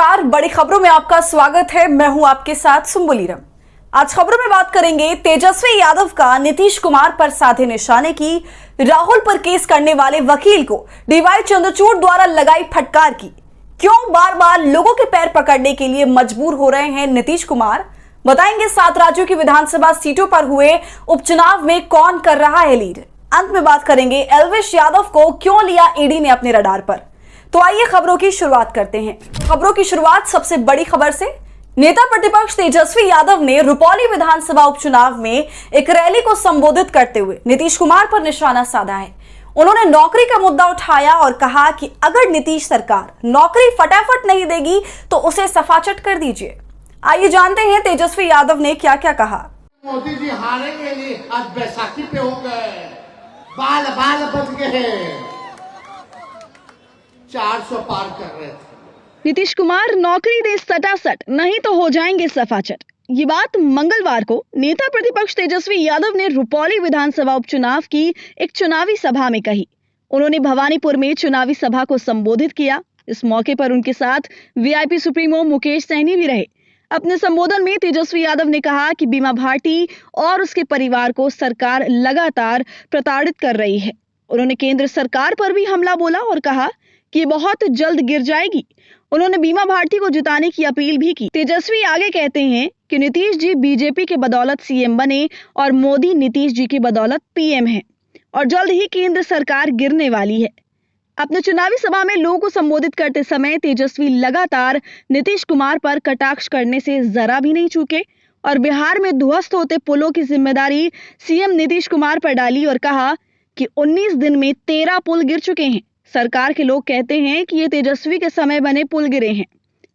नमस्कार, बड़ी खबरों में आपका स्वागत है। मैं हूं आपके साथ सुम्बुलीरम। आज खबरों में बात करेंगे तेजस्वी यादव का नीतीश कुमार पर साधे निशाने की, राहुल पर केस करने वाले वकील को डीवाई चंद्रचूड़ द्वारा लगाई फटकार की, क्यों बार बार लोगों के पैर पकड़ने के लिए मजबूर हो रहे हैं नीतीश कुमार, बताएंगे 7 राज्यों की विधानसभा सीटों पर हुए उपचुनाव में कौन कर रहा है लीड। अंत में बात करेंगे एल्विश यादव को क्यों लिया ईडी ने अपने रडार पर। तो आइए खबरों की शुरुआत करते हैं। खबरों की शुरुआत सबसे बड़ी खबर से। नेता प्रतिपक्ष तेजस्वी यादव ने रुपौली विधानसभा उपचुनाव में एक रैली को संबोधित करते हुए नीतीश कुमार पर निशाना साधा है। उन्होंने नौकरी का मुद्दा उठाया और कहा कि अगर नीतीश सरकार नौकरी फटाफट नहीं देगी तो उसे सफाचट कर दीजिए। आइए जानते हैं तेजस्वी यादव ने क्या क्या कहा। मोदी जी हारेंगे नहीं, आज बैसाखी पे हो गए, बाल बाल बच गए, 400 पार कर रहे थे। नीतीश कुमार नौकरी दे सटासट, नहीं तो हो जाएंगे सफाचट। ये बात मंगलवार को नेता प्रतिपक्ष तेजस्वी यादव ने रुपौली विधानसभा उपचुनाव की एक चुनावी सभा में कही। उन्होंने भवानीपुर में चुनावी सभा को संबोधित किया। इस मौके पर उनके साथ वीआईपी सुप्रीमो मुकेश सहनी भी रहे। अपने संबोधन में तेजस्वी यादव ने कहा कि बीमा भारती और उसके परिवार को सरकार लगातार प्रताड़ित कर रही है। उन्होंने केंद्र सरकार पर भी हमला बोला और कहा कि बहुत जल्द गिर जाएगी। उन्होंने बीमा भारती को जिताने की अपील भी की। तेजस्वी आगे कहते हैं कि नीतीश जी बीजेपी के बदौलत सीएम बने और मोदी नीतीश जी की बदौलत पीएम हैं और जल्द ही केंद्र सरकार गिरने वाली है। अपने चुनावी सभा में लोगों को संबोधित करते समय तेजस्वी लगातार नीतीश कुमार पर कटाक्ष करने से जरा भी नहीं चूके और बिहार में ध्वस्त होते पुलों की जिम्मेदारी सीएम नीतीश कुमार पर डाली और कहा कि 19 दिन में 13 पुल गिर चुके हैं। सरकार के लोग कहते हैं कि ये तेजस्वी के समय बने पुल गिरे हैं।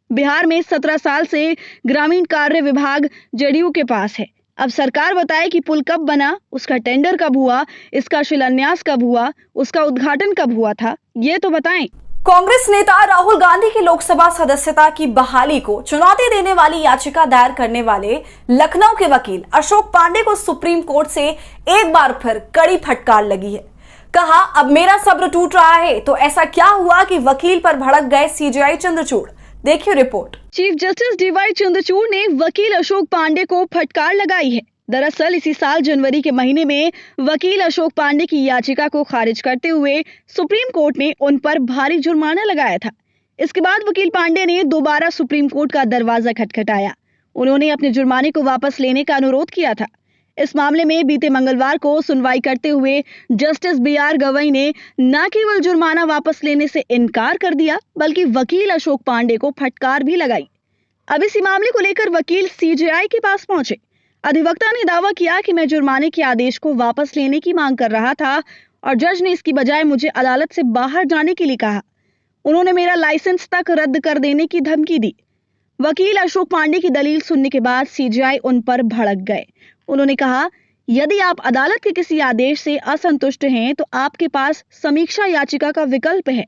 बिहार में 17 साल से ग्रामीण कार्य विभाग जेडीयू के पास है। अब सरकार बताए कि पुल कब बना, उसका टेंडर कब हुआ, इसका शिलान्यास कब हुआ, उसका उद्घाटन कब हुआ था, ये तो बताएं। कांग्रेस नेता राहुल गांधी की लोकसभा सदस्यता की बहाली को चुनौती देने वाली याचिका दायर करने वाले लखनऊ के वकील अशोक पांडे को सुप्रीम कोर्ट से एक बार फिर कड़ी फटकार लगी है। कहा, अब मेरा सब्र टूट रहा है। तो ऐसा क्या हुआ कि वकील पर भड़क गए सीजेआई चंद्रचूड़? देखिए report. Chief justice DY Chandrachud ने वकील अशोक पांडे को फटकार लगाई है। दरअसल इसी साल जनवरी के महीने में वकील अशोक पांडे की याचिका को खारिज करते हुए सुप्रीम कोर्ट ने उन पर भारी जुर्माना लगाया था। इसके बाद वकील पांडे ने दोबारा सुप्रीम कोर्ट का दरवाजा खटखटाया। उन्होंने अपने जुर्माने को वापस लेने का अनुरोध किया था। इस मामले में बीते मंगलवार को सुनवाई करते हुए जस्टिस बीआर गवई ने न केवल जुर्माना वापस लेने से इनकार कर दिया, बल्कि वकील अशोक पांडे को फटकार भी लगाई। अब इसी मामले को लेकर वकील सीजेआई के पास पहुंचे। अधिवक्ता ने दावा किया कि मैं जुर्माने के आदेश को वापस लेने की मांग कर रहा था और जज ने इसकी बजाय मुझे अदालत से बाहर जाने के लिए कहा। उन्होंने मेरा लाइसेंस तक रद्द कर देने की धमकी दी। वकील अशोक पांडे की दलील सुनने के बाद सीजेआई उन पर भड़क गए। उन्होंने कहा, यदि आप अदालत के किसी आदेश से असंतुष्ट हैं तो आपके पास समीक्षा याचिका का विकल्प है।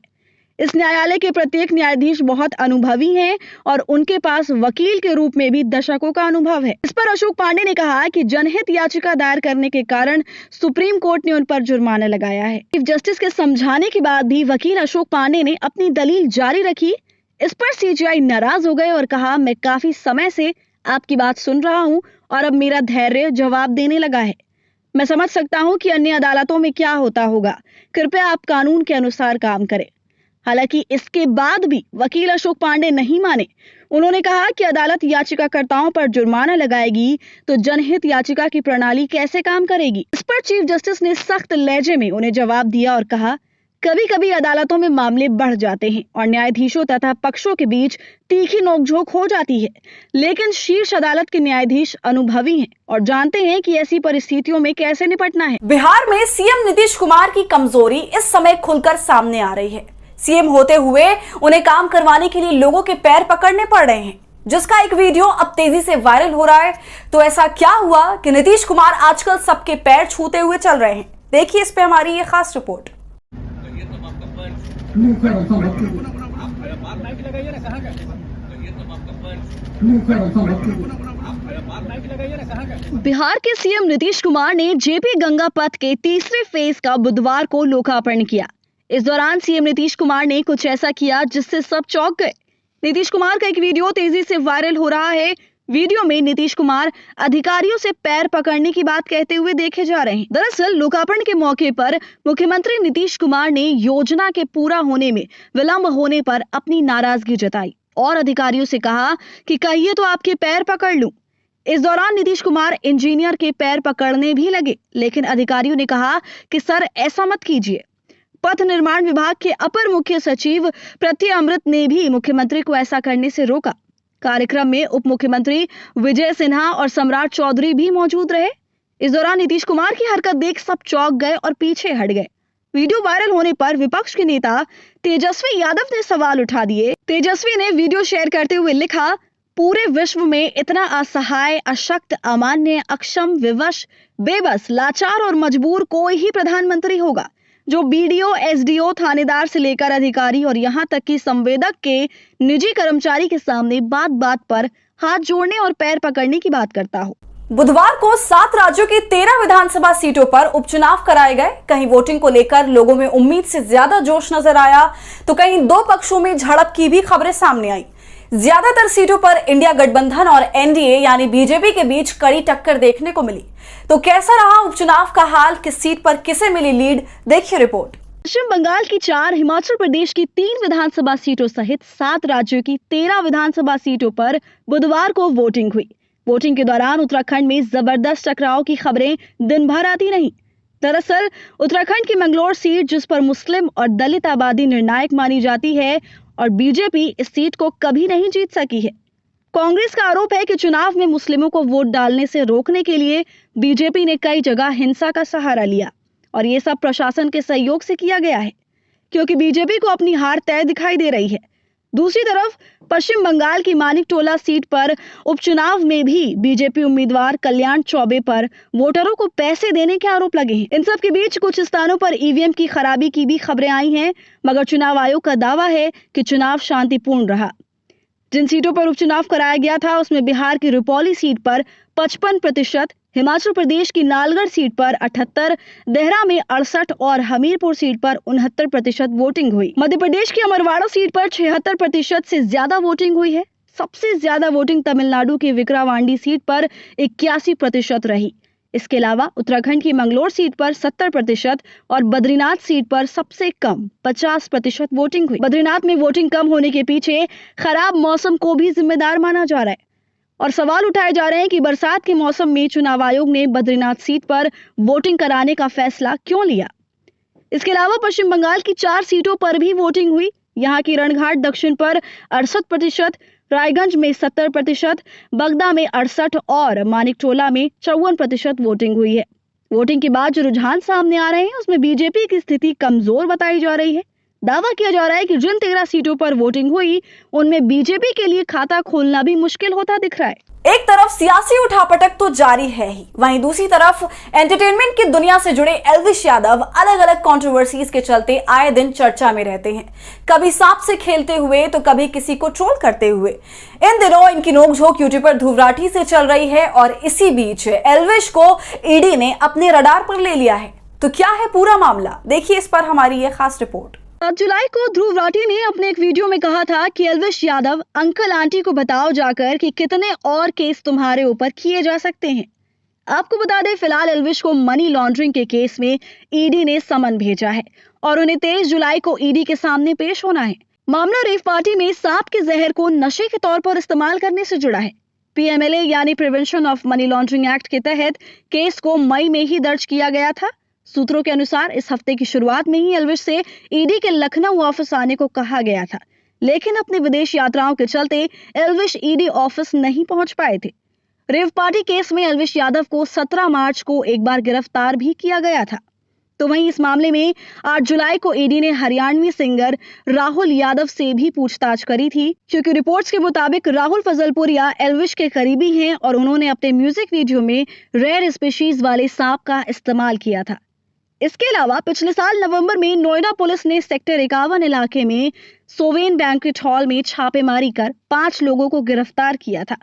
इस न्यायालय के प्रत्येक न्यायाधीश बहुत अनुभवी हैं और उनके पास वकील के रूप में भी दशकों का अनुभव है। इस पर अशोक पांडे ने कहा कि जनहित याचिका दायर करने के कारण सुप्रीम कोर्ट ने उन पर जुर्माना लगाया है। चीफ जस्टिस के समझाने के बाद भी वकील अशोक पांडे ने अपनी दलील जारी रखी। इस पर सीजेआई नाराज हो गए और कहा, मैं काफी समय से आपकी बात सुन रहा हूं और अब मेरा धैर्य जवाब देने लगा है। मैं समझ सकता हूं कि अन्य अदालतों में क्या होता होगा। कृपया आप कानून के अनुसार काम करें। हालांकि इसके बाद भी वकील अशोक पांडे नहीं माने। उन्होंने कहा कि अदालत याचिकाकर्ताओं पर जुर्माना लगाएगी तो जनहित याचिका की प्रणाली कैसे काम करेगी। इस पर चीफ जस्टिस ने सख्त लहजे में उन्हें जवाब दिया और कहा, कभी कभी अदालतों में मामले बढ़ जाते हैं और न्यायाधीशों तथा पक्षों के बीच तीखी नोकझोंक हो जाती है, लेकिन शीर्ष अदालत के न्यायाधीश अनुभवी हैं और जानते हैं कि ऐसी परिस्थितियों में कैसे निपटना है। बिहार में सीएम नीतीश कुमार की कमजोरी इस समय खुलकर सामने आ रही है। सीएम होते हुए उन्हें काम करवाने के लिए लोगों के पैर पकड़ने पड़ रहे हैं, जिसका एक वीडियो अब तेजी से वायरल हो रहा है। तो ऐसा क्या हुआ कि नीतीश कुमार आजकल सबके पैर छूते हुए चल रहे हैं? देखिए इस पे हमारी ये खास रिपोर्ट। बिहार के सीएम नीतीश कुमार ने जेपी गंगा पथ के तीसरे फेज का बुधवार को लोकार्पण किया। इस दौरान सीएम नीतीश कुमार ने कुछ ऐसा किया जिससे सब चौंक गए। नीतीश कुमार का एक वीडियो तेजी से वायरल हो रहा है। वीडियो में नीतीश कुमार अधिकारियों से पैर पकड़ने की बात कहते हुए देखे जा रहे हैं। दरअसल लोकार्पण के मौके पर मुख्यमंत्री नीतीश कुमार ने योजना के पूरा होने में विलंब होने पर अपनी नाराजगी जताई और अधिकारियों से कहा कि कहिए तो आपके पैर पकड़ लूं। इस दौरान नीतीश कुमार इंजीनियर के पैर पकड़ने भी लगे, लेकिन अधिकारियों ने कहा कि सर ऐसा मत कीजिए। पथ निर्माण विभाग के अपर मुख्य सचिव प्रत्यय अमृत ने भी मुख्यमंत्री को ऐसा करने से रोका। कार्यक्रम में उप मुख्यमंत्री विजय सिन्हा और सम्राट चौधरी भी मौजूद रहे। इस दौरान नीतीश कुमार की हरकत देख सब चौंक गए और पीछे हट गए। वीडियो वायरल होने पर विपक्ष के नेता तेजस्वी यादव ने सवाल उठा दिए। तेजस्वी ने वीडियो शेयर करते हुए लिखा, पूरे विश्व में इतना असहाय, अशक्त, अमान्य, अक्षम, विवश, बेबस, लाचार और मजबूर कोई ही प्रधानमंत्री होगा जो बीडीओ, एसडीओ, थानेदार से लेकर अधिकारी और यहाँ तक कि संवेदक के निजी कर्मचारी के सामने बात बात पर हाथ जोड़ने और पैर पकड़ने की बात करता हो। बुधवार को 7 राज्यों की 13 विधानसभा सीटों पर उपचुनाव कराए गए। कहीं वोटिंग को लेकर लोगों में उम्मीद से ज्यादा जोश नजर आया, तो कहीं दो पक्षों में झड़प की भी खबरें सामने आई। ज्यादातर सीटों पर इंडिया गठबंधन और एनडीए यानी बीजेपी के बीच कड़ी टक्कर देखने को मिली। तो कैसा रहा उपचुनाव का हाल, किस सीट पर किसे मिली लीड, देखिए रिपोर्ट। पश्चिम बंगाल की 4, हिमाचल प्रदेश की 3 विधानसभा सीटों सहित 7 राज्यों की 13 विधानसभा सीटों पर बुधवार को वोटिंग हुई। वोटिंग के दौरान उत्तराखंड में जबरदस्त टकराव की खबरें दिन भर आती रहीं। दरअसल उत्तराखंड की मंगलोर सीट, जिस पर मुस्लिम और दलित आबादी निर्णायक मानी जाती है, और बीजेपी इस सीट को कभी नहीं जीत सकी है। कांग्रेस का आरोप है कि चुनाव में मुस्लिमों को वोट डालने से रोकने के लिए बीजेपी ने कई जगह हिंसा का सहारा लिया और ये सब प्रशासन के सहयोग से किया गया है, क्योंकि बीजेपी को अपनी हार तय दिखाई दे रही है। दूसरी तरफ पश्चिम बंगाल की मानिकटोला सीट पर उपचुनाव में भी बीजेपी उम्मीदवार कल्याण चौबे पर वोटरों को पैसे देने के आरोप लगे हैं। इन सब के बीच कुछ स्थानों पर ईवीएम की खराबी की भी खबरें आई हैं, मगर चुनाव आयोग का दावा है कि चुनाव शांतिपूर्ण रहा। जिन सीटों पर उपचुनाव कराया गया था उसमें बिहार की रुपौली सीट पर 55%, हिमाचल प्रदेश की नालगढ़ सीट पर 78, देहरा में 68 और हमीरपुर सीट पर 69% वोटिंग हुई। मध्य प्रदेश की अमरवाड़ा सीट पर 76% से ज्यादा वोटिंग हुई है। सबसे ज्यादा वोटिंग तमिलनाडु की विक्रावांडी सीट पर 81% रही। इसके अलावा उत्तराखंड की मंगलोर सीट पर 70% और बद्रीनाथ सीट पर सबसे कम 50% वोटिंग हुई। बद्रीनाथ में वोटिंग कम होने के पीछे खराब मौसम को भी जिम्मेदार माना जा रहा है और सवाल उठाए जा रहे हैं कि बरसात के मौसम में चुनाव आयोग ने बद्रीनाथ सीट पर वोटिंग कराने का फैसला क्यों लिया। इसके अलावा पश्चिम बंगाल की 4 सीटों पर भी वोटिंग हुई। यहाँ की रणघाट दक्षिण पर 68%, रायगंज में 70%, बगदा में 68 और मानिकटोला में 54% वोटिंग हुई है। वोटिंग के बाद जो रुझान सामने आ रहे हैं उसमें बीजेपी की स्थिति कमजोर बताई जा रही है। दावा किया जा रहा है कि जिन 13 सीटों पर वोटिंग हुई उनमें बीजेपी के लिए खाता खोलना भी मुश्किल होता दिख रहा है। एक तरफ सियासी उठापटक तो जारी है ही, वहीं दूसरी तरफ एंटरटेनमेंट की दुनिया से जुड़े एल्विश यादव अलग अलग कंट्रोवर्सीज के चलते आए दिन चर्चा में रहते हैं। कभी सांप से खेलते हुए तो कभी किसी को ट्रोल करते हुए। इन दिनों इनकी नोकझोंक यूट्यूबर ध्रुव राठी से चल रही है और इसी बीच एल्विश को ईडी ने अपने रडार पर ले लिया है। तो क्या है पूरा मामला, देखिए इस पर हमारी ये खास रिपोर्ट। 7 जुलाई को ध्रुव राठी ने अपने एक वीडियो में कहा था कि एल्विश यादव, अंकल आंटी को बताओ जाकर कि कितने और केस तुम्हारे ऊपर किए जा सकते हैं। आपको बता दें, फिलहाल एल्विश को मनी लॉन्ड्रिंग के केस में ईडी ने समन भेजा है और उन्हें 23 जुलाई को ईडी के सामने पेश होना है। मामला रेव पार्टी में सांप के जहर को नशे के तौर पर इस्तेमाल करने से जुड़ा है। पीएमएलए यानी prevention of money laundering act के तहत केस को मई में ही दर्ज किया गया था। सूत्रों के अनुसार इस हफ्ते की शुरुआत में ही एल्विश से ईडी के लखनऊ ऑफिस आने को कहा गया था, लेकिन अपनी विदेश यात्राओं के चलते एल्विश ईडी ऑफिस नहीं पहुंच पाए थे। रेव पार्टी केस में एल्विश यादव को 17 मार्च को एक बार गिरफ्तार भी किया गया था। तो वहीं इस मामले में 8 जुलाई को ईडी ने हरियाणवी सिंगर राहुल यादव से भी पूछताछ करी थी, क्योंकि रिपोर्ट्स के मुताबिक राहुल फजलपुरिया एल्विश के करीबी हैं और उन्होंने अपने म्यूजिक वीडियो में रेयर स्पीशीज वाले सांप का इस्तेमाल किया था। इसके अलावा पिछले साल नवंबर में नोएडा पुलिस ने सेक्टर 51 इलाके में सोवेन बैंक्वेट हॉल में छापेमारी कर 5 लोगों को गिरफ्तार किया था।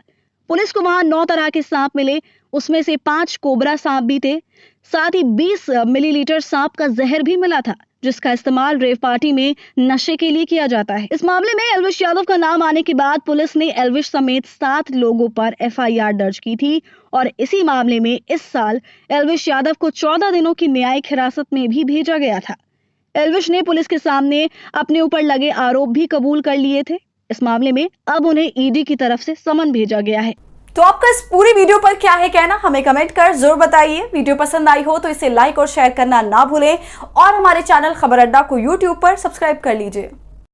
पुलिस को वहां 9 तरह के सांप मिले, उसमें से 5 कोबरा सांप भी थे। साथ ही 20 मिलीलीटर सांप का जहर भी मिला था। जिसका इस्तेमाल रेव पार्टी में नशे के लिए किया जाता है। इस मामले में एल्विश यादव का नाम आने के बाद पुलिस ने एल्विश समेत 7 लोगों पर FIR दर्ज की थी और इसी मामले में इस साल एल्विश यादव को 14 दिनों की न्यायिक हिरासत में भी भेजा गया था। एल्विश ने पुलिस के सामने अपने ऊपर लगे आरोप भी कबूल कर लिए थे। इस मामले में अब उन्हें ED की तरफ से समन भेजा गया है। तो आपका इस पूरी वीडियो पर क्या है कहना, हमें कमेंट कर जरूर बताइए। वीडियो पसंद आई हो तो इसे लाइक और शेयर करना ना भूलें और हमारे चैनल खबर अड्डा को YouTube पर सब्सक्राइब कर लीजिए।